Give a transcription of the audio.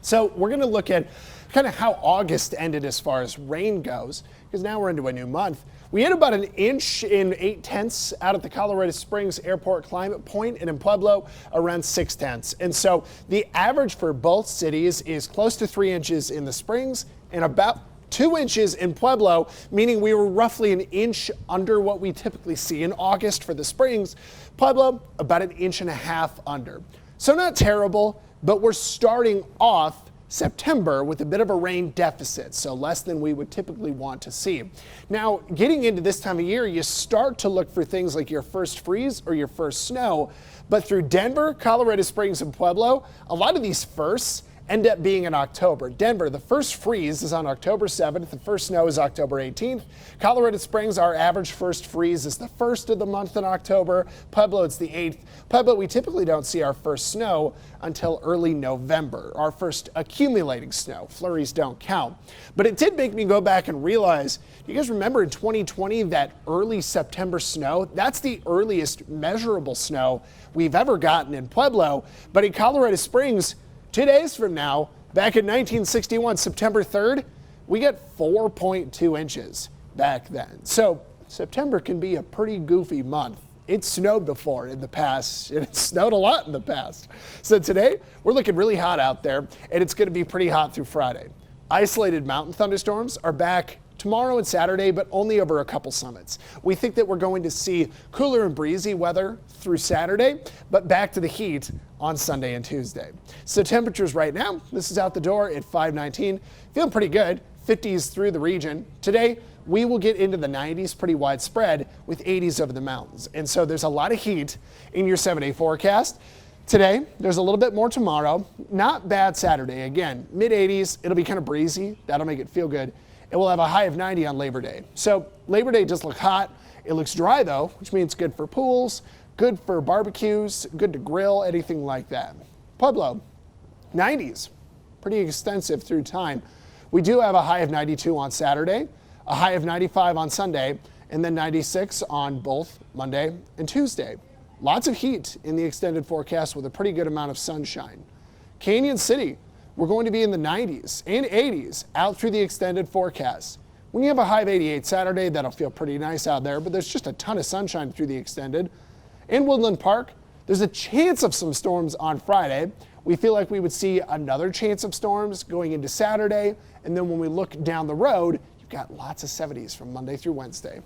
So we're going to look at kind of how August ended as far as rain goes, because now we're into a new month. We had about an inch in 8/10 out at the Colorado Springs Airport Climate Point, and in Pueblo around 6/10. And so the average for both cities is close to 3 inches in the Springs and about 2 inches in Pueblo, meaning we were roughly an inch under what we typically see in August for the Springs. Pueblo, about 1.5 inches under. So not terrible, but we're starting off September with a bit of a rain deficit, so less than we would typically want to see. Now, getting into this time of year, you start to look for things like your first freeze or your first snow, but through Denver, Colorado Springs, and Pueblo, a lot of these firsts end up being in October. Denver, the first freeze is on October 7th. The first snow is October 18th. Colorado Springs, our average first freeze is the 1st of the month in October. Pueblo, it's the 8th. Pueblo, we typically don't see our first snow until early November, our first accumulating snow. Flurries don't count. But it did make me go back and realize, do you guys remember in 2020 that early September snow? That's the earliest measurable snow we've ever gotten in Pueblo. But in Colorado Springs, 2 days from now, back in 1961, September 3rd, we got 4.2 inches back then. So September can be a pretty goofy month. It snowed before in the past, and it snowed a lot in the past. So today, we're looking really hot out there, and it's going to be pretty hot through Friday. Isolated mountain thunderstorms are back tomorrow and Saturday, but only over a couple summits. We think that we're going to see cooler and breezy weather through Saturday, but back to the heat on Sunday and Tuesday. So temperatures right now, this is out the door at 519, feeling pretty good, 50s through the region. Today, we will get into the 90s pretty widespread with 80s over the mountains. And so there's a lot of heat in your 7-day forecast. Today, there's a little bit more tomorrow. Not bad Saturday. Again, mid 80s, it'll be kind of breezy. That'll make it feel good. And we'll have a high of 90 on Labor Day. So Labor Day does look hot. It looks dry though, which means good for pools, good for barbecues, good to grill, anything like that. Pueblo, 90s, pretty extensive through time. We do have a high of 92 on Saturday, a high of 95 on Sunday, and then 96 on both Monday and Tuesday. Lots of heat in the extended forecast with a pretty good amount of sunshine. Canyon City, we're going to be in the 90s and 80s out through the extended forecast. When you have a high of 88 Saturday, that'll feel pretty nice out there, but there's just a ton of sunshine through the extended. In Woodland Park, there's a chance of some storms on Friday. We feel like we would see another chance of storms going into Saturday, and then when we look down the road, you've got lots of 70s from Monday through Wednesday.